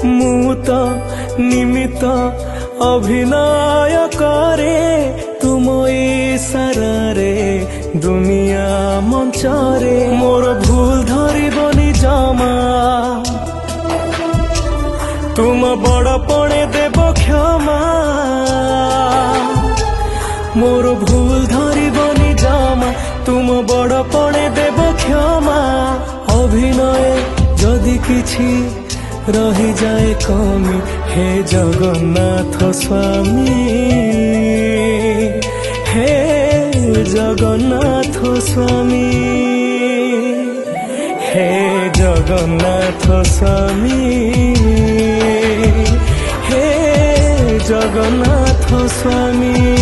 ମୁଁ ତ ନିମିତ ଅଭିନୟ କରେ ତୁମ ଇଶାରାରେ ଦୁନିଆ ମଞ୍ଚରେ। ମୋର ଭୁଲ ଧରିବନି ଜମା, ତୁମ ବଡ଼ପଣେ ଦେବ କ୍ଷମା। ମୋର ଭୁଲ ଧରିବନି ଜମା, ତୁମ ବଡ଼ପଣେ ଦେବ କ୍ଷମା। ଅଭିନୟ ଯଦି କିଛି ରହିଯାଏ କମି, हे जगन्नाथ स्वामी, हे जगन्नाथ स्वामी, हे जगन्नाथ स्वामी, हे जगन्नाथ स्वामी।